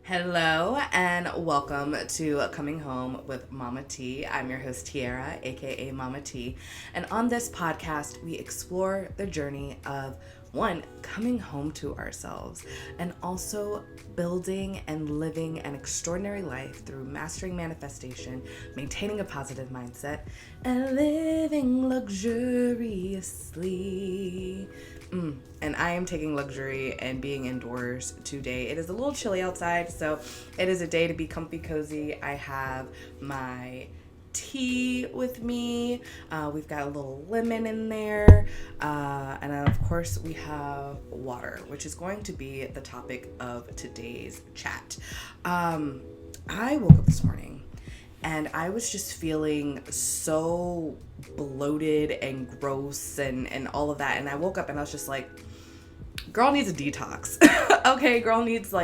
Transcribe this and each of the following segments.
Hello and welcome to Coming Home with Mama T. I'm your host Tiara, aka Mama T, and on this podcast we explore the journey of one, coming home to ourselves, and also building and living an extraordinary life through mastering manifestation, maintaining a positive mindset, and living luxuriously. And I am taking luxury and being indoors today. It is a little chilly outside, so it is a day to be comfy cozy. I have my tea with me. We've got a little lemon in there. And then, of course, we have water, which is going to be the topic of today's chat. I woke up this morning and I was just feeling so bloated and gross and all of that. And I woke up and I was just like, girl needs a detox. Okay, girl needs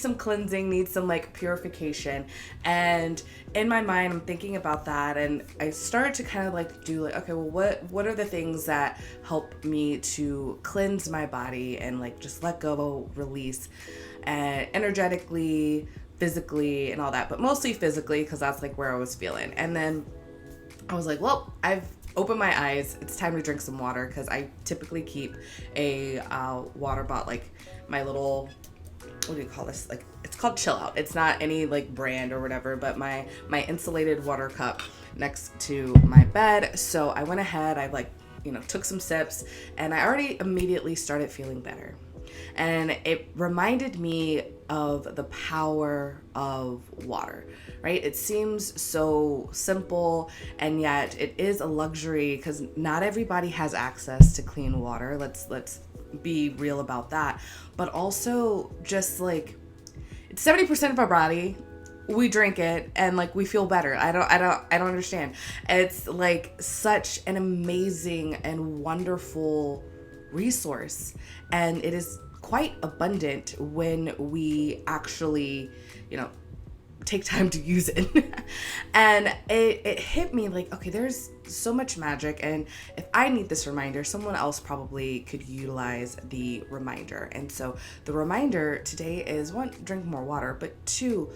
some cleansing, needs some purification. And in my mind I'm thinking about that, and I started to kind of do okay, well, what are the things that help me to cleanse my body and just let go, release, and energetically, physically, and all that, but mostly physically because that's where I was feeling. And then I was like, well, I've opened my eyes. It's time to drink some water because I typically keep a water bottle, my little, what do you call this? It's called Chill Out. It's not any brand or whatever, but my insulated water cup next to my bed. So I went ahead, I took some sips, and I already immediately started feeling better. And it reminded me of the power of water, right? It seems so simple, and yet it is a luxury because not everybody has access to clean water. Let's be real about that. But also just it's 70% of our body. We drink it and we feel better. I don't understand. It's such an amazing and wonderful resource, and it is quite abundant when we actually take time to use it. And it hit me okay, there's so much magic, and if I need this reminder, someone else probably could utilize the reminder. And so the reminder today is, one, drink more water, but two,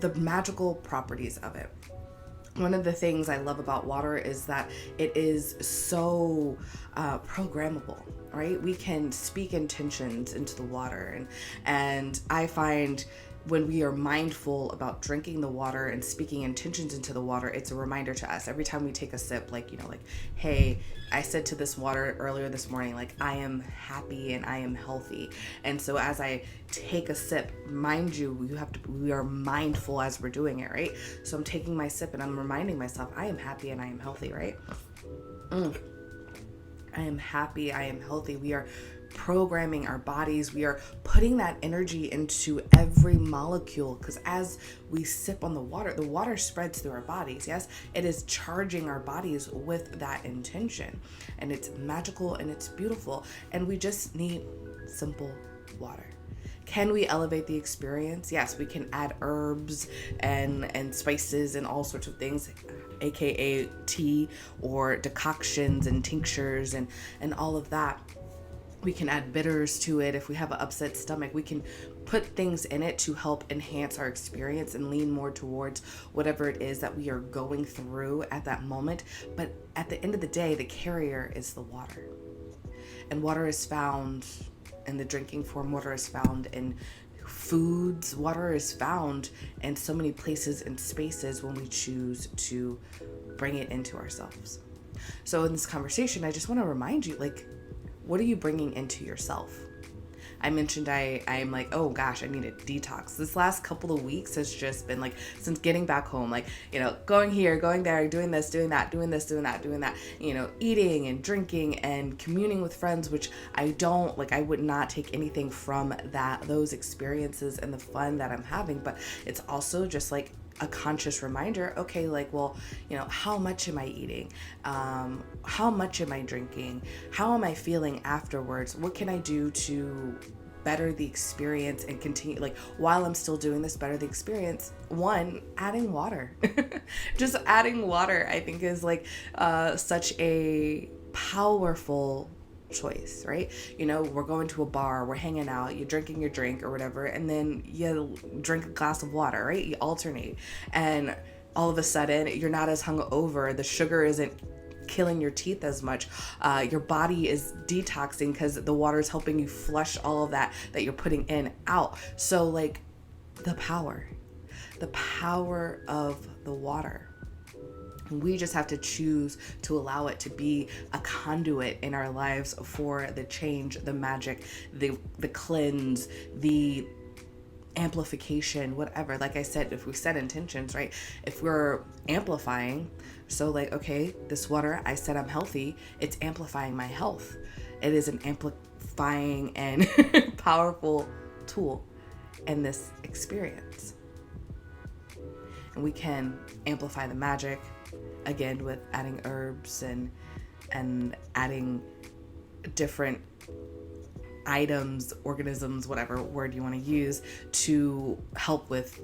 the magical properties of it. One of the things I love about water is that it is so programmable, right? We can speak intentions into the water, and I find when we are mindful about drinking the water and speaking intentions into the water, it's a reminder to us every time we take a sip, hey, I said to this water earlier this morning, I am happy and I am healthy. And so as I take a sip, mind you, we are mindful as we're doing it, right? So I'm taking my sip and I'm reminding myself, I am happy and I am healthy, right? I am happy, I am healthy. We are programming our bodies. We are putting that energy into every molecule, because as we sip on the water spreads through our bodies. Yes, it is charging our bodies with that intention, and it's magical and it's beautiful, and we just need simple water. Can we elevate the experience? Yes, we can add herbs and spices and all sorts of things, aka tea or decoctions and tinctures and all of that. We can add bitters to it. If we have an upset stomach, we can put things in it to help enhance our experience and lean more towards whatever it is that we are going through at that moment. But at the end of the day, the carrier is the water. And water is found in the drinking form. Water is found in foods. Water is found in so many places and spaces when we choose to bring it into ourselves. So in this conversation, I just want to remind you, what are you bringing into yourself? I mentioned I'm oh gosh, I need a detox. This last couple of weeks has just been since getting back home, going here, going there, doing this, doing that, doing this, doing that, doing that, eating and drinking and communing with friends, which I don't, I would not take anything from those experiences and the fun that I'm having, but it's also just a conscious reminder, okay, how much am I eating? How much am I drinking? How am I feeling afterwards? What can I do to better the experience and continue, while I'm still doing this, better the experience? One, adding water. Just adding water, I think, is such a powerful choice, right? You know, we're going to a bar, we're hanging out, you're drinking your drink or whatever, and then you drink a glass of water, right? You alternate. And all of a sudden, you're not as hungover. The sugar isn't killing your teeth as much. Your body is detoxing because the water is helping you flush all of that you're putting in out. So like the power of the water. We just have to choose to allow it to be a conduit in our lives for the change, the magic, the cleanse, the amplification, whatever. Like I said, if we set intentions, right? If we're amplifying, so like, okay, this water, I said I'm healthy, it's amplifying my health. It is an amplifying and powerful tool in this experience. And we can amplify the magic, again, with adding herbs and adding different items, organisms, whatever word you want to use, to help with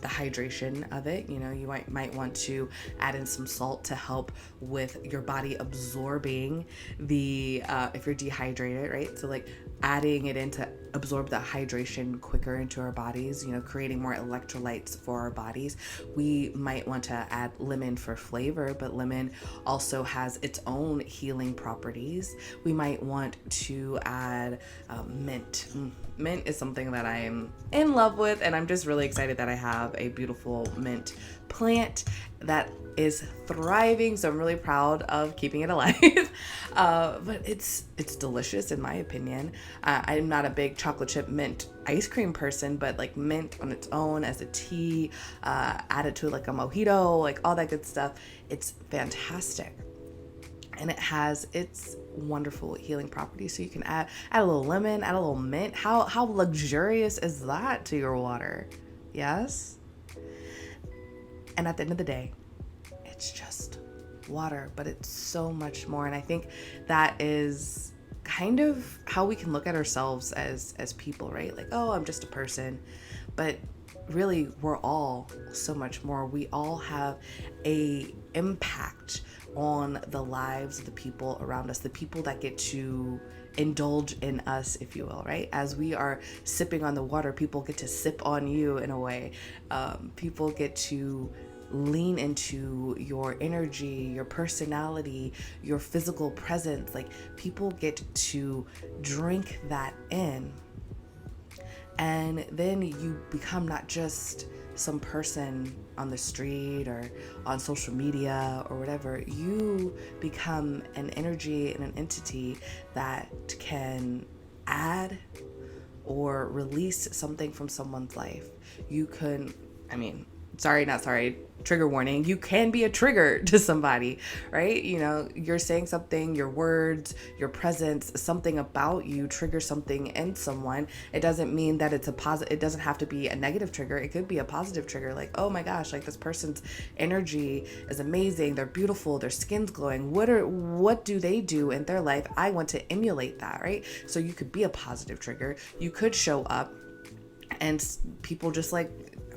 the hydration of it. You know, you might want to add in some salt to help with your body absorbing the if you're dehydrated, right? So like adding it in to absorb the hydration quicker into our bodies, you know, creating more electrolytes for our bodies. We might want to add lemon for flavor, but lemon also has its own healing properties. We might want to add mint. Mint is something that I am in love with, and I'm just really excited that I have a beautiful mint plant that is thriving. So I'm really proud of keeping it alive. But it's delicious in my opinion. I'm not a big chocolate chip mint ice cream person, but like mint on its own as a tea, add it to like a mojito, like all that good stuff. It's fantastic. And it has its wonderful healing properties. So you can add a little lemon, add a little mint. How luxurious is that to your water? Yes? And at the end of the day, it's just water, but it's so much more. And I think that is kind of how we can look at ourselves as people, right? Like, oh, I'm just a person. But really, we're all so much more. We all have a impact on the lives of the people around us, the people that get to indulge in us, if you will, right? As we are sipping on the water, people get to sip on you in a way. People get to lean into your energy, your personality, your physical presence. Like, people get to drink that in. And then you become not just some person on the street or on social media or whatever. You become an energy and an entity that can add or release something from someone's life. You can, trigger warning, you can be a trigger to somebody, right? You know, you're saying something, your words, your presence, something about you triggers something in someone. It doesn't mean that it's a positive, it doesn't have to be a negative trigger. It could be a positive trigger, like, oh my gosh, like this person's energy is amazing, they're beautiful, their skin's glowing. What do they do in their life? I want to emulate that, right? So you could be a positive trigger. You could show up and people just like,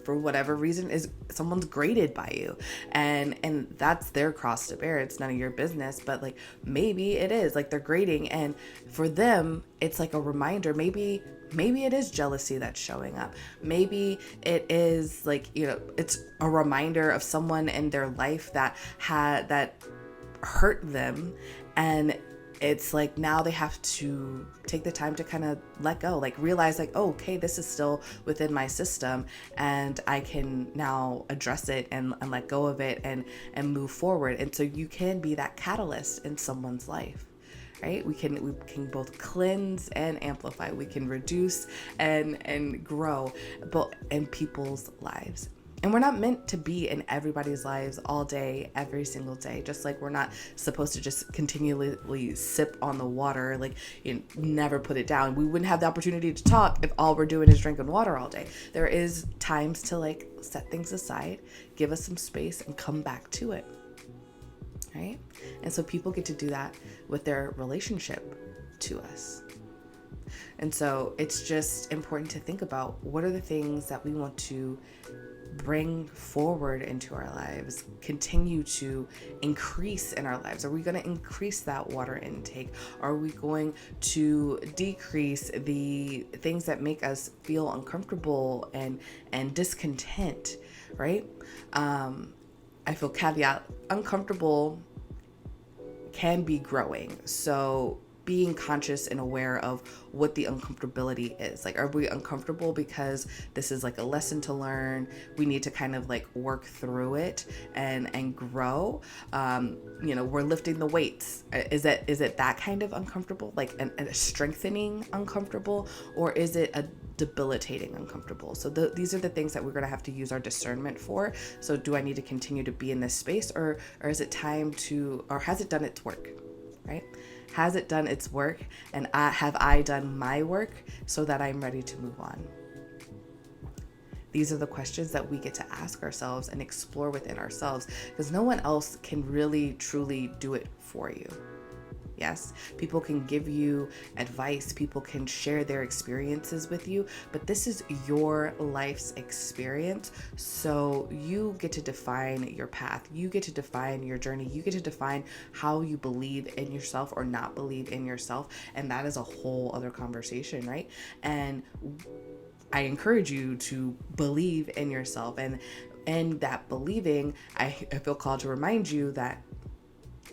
for whatever reason, is someone's graded by you, and that's their cross to bear. It's none of your business, but like maybe it is, like they're grading, and for them it's like a reminder. Maybe it is jealousy that's showing up. Maybe it is like, you know, it's a reminder of someone in their life that hurt them, and it's like now they have to take the time to kind of let go, like realize like, oh, okay, this is still within my system and I can now address it and let go of it and move forward. And so you can be that catalyst in someone's life, right? We can both cleanse and amplify. We can reduce and grow both in people's lives. And we're not meant to be in everybody's lives all day, every single day. Just like we're not supposed to just continually sip on the water, like, you know, never put it down. We wouldn't have the opportunity to talk if all we're doing is drinking water all day. There is times to like set things aside, give us some space, and come back to it, right? And so people get to do that with their relationship to us. And so it's just important to think about, what are the things that we want to bring forward into our lives continue to increase in our lives? Are we going to increase that water intake? Are we going to decrease the things that make us feel uncomfortable and discontent, right? I feel caveat, uncomfortable can be growing. So being conscious and aware of what the uncomfortability is. Like, are we uncomfortable because this is like a lesson to learn? We need to kind of like work through it and grow. We're lifting the weights. Is it that kind of uncomfortable? Like a strengthening uncomfortable, or is it a debilitating uncomfortable? So these are the things that we're going to have to use our discernment for. So do I need to continue to be in this space, or is it time to, or has it done its work, right? Has it done its work, and have I done my work so that I'm ready to move on? These are the questions that we get to ask ourselves and explore within ourselves, because no one else can really truly do it for you. Yes, people can give you advice, people can share their experiences with you, but this is your life's experience. So you get to define your path. You get to define your journey. You get to define how you believe in yourself or not believe in yourself. And that is a whole other conversation, right? And I encourage you to believe in yourself. And that believing, I feel called to remind you that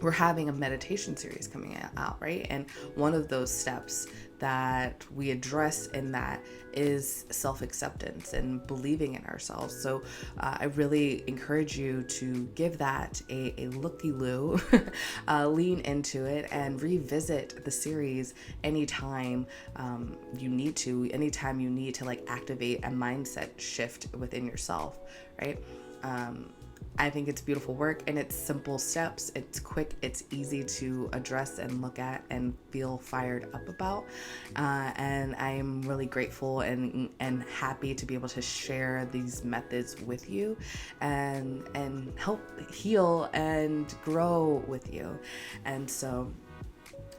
we're having a meditation series coming out, right? And one of those steps that we address in that is self-acceptance and believing in ourselves. So I really encourage you to give that a looky-loo, lean into it, and revisit the series anytime you need to, anytime you need to like activate a mindset shift within yourself, right? I think it's beautiful work, and it's simple steps. It's quick, it's easy to address and look at and feel fired up about. And I am really grateful and happy to be able to share these methods with you and help heal and grow with you. And so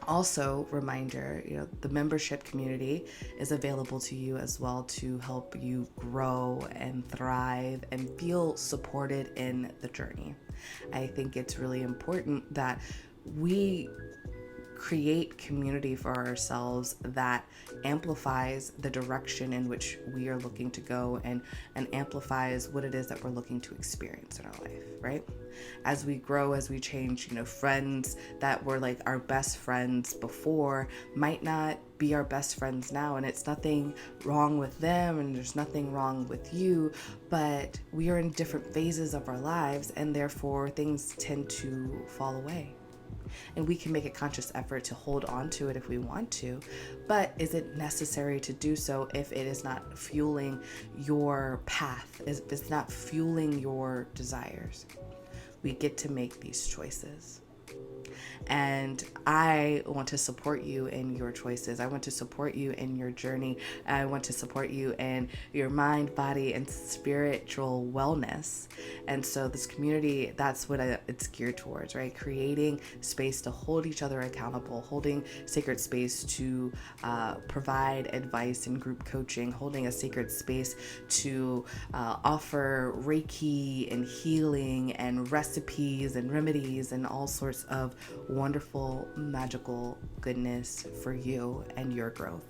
also, reminder, the membership community is available to you as well to help you grow and thrive and feel supported in the journey. I think it's really important that we create community for ourselves that amplifies the direction in which we are looking to go and amplifies what it is that we're looking to experience in our life, right? As we grow, as we change, friends that were like our best friends before might not be our best friends now, and it's nothing wrong with them and there's nothing wrong with you, but we are in different phases of our lives, and therefore things tend to fall away. And we can make a conscious effort to hold on to it if we want to, but is it necessary to do so if it is not fueling your path, if it's not fueling your desires? We get to make these choices. And I want to support you in your choices. I want to support you in your journey. I want to support you in your mind, body, and spiritual wellness. And so this community, that's what it's geared towards, right? Creating space to hold each other accountable, holding sacred space to provide advice and group coaching, holding a sacred space to offer Reiki and healing and recipes and remedies and all sorts of wonderful, magical goodness for you and your growth.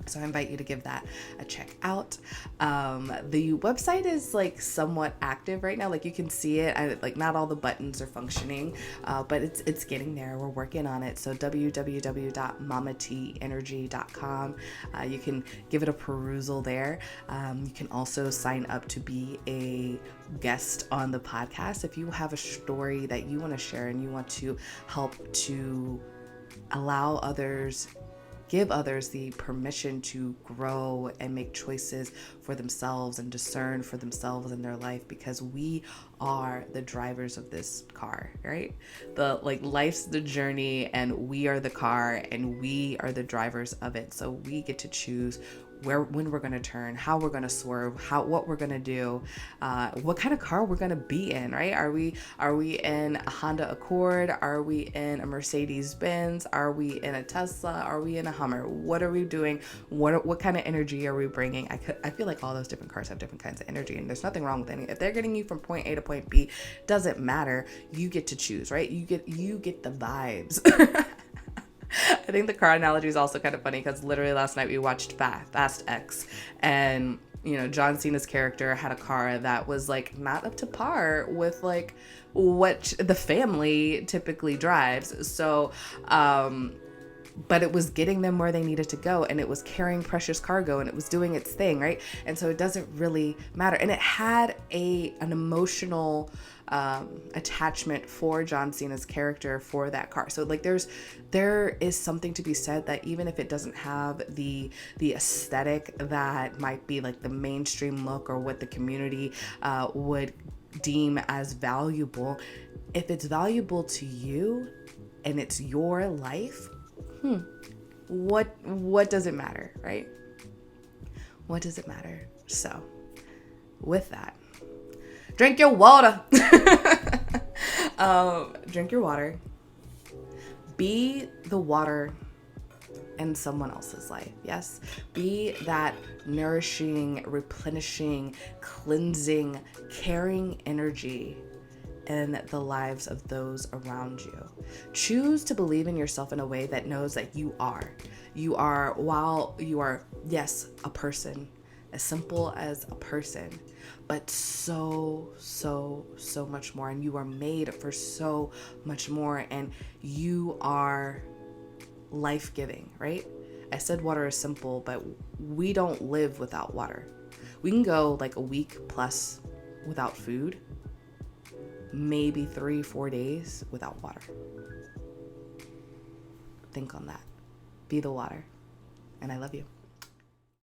So I invite you to give that a check out. The website is like somewhat active right now. Like you can see it. Not all the buttons are functioning, but it's getting there. We're working on it. So www.mamateenergy.com. You can give it a perusal there. You can also sign up to be a guest on the podcast. If you have a story that you want to share and you want to help to allow others, give others the permission to grow and make choices for themselves and discern for themselves in their life, because we are the drivers of this car, right? Life's the journey and we are the car and we are the drivers of it. So we get to choose when we're going to turn, how we're going to swerve, what we're going to do, what kind of car we're going to be in, right? Are we in a Honda Accord? Are we in a Mercedes Benz? Are we in a Tesla? Are we in a Hummer? What are we doing? What kind of energy are we bringing? I feel like all those different cars have different kinds of energy, and there's nothing wrong with any. If they're getting you from point A to point B, doesn't matter. You get to choose, right? You get the vibes. I think the car analogy is also kind of funny because literally last night we watched Fast X, and John Cena's character had a car that was like not up to par with like what the family typically drives. So, but it was getting them where they needed to go, and it was carrying precious cargo, and it was doing its thing, right? And so it doesn't really matter. And it had an emotional attachment for John Cena's character for that car. So like there is something to be said that even if it doesn't have the aesthetic that might be like the mainstream look or what the community would deem as valuable, if it's valuable to you and it's your life, what does it matter, right? What does it matter? So with that, drink your water. Drink your water. Be the water in someone else's life. Yes. Be that nourishing, replenishing, cleansing, caring energy in the lives of those around you. Choose to believe in yourself in a way that knows that you are, while you are, yes, a person, as simple as a person, but so much more. And you are made for so much more. And you are life-giving, right? I said water is simple, but we don't live without water. We can go like a week plus without food, maybe 3-4 days without water. Think on that. Be the water. And I love you.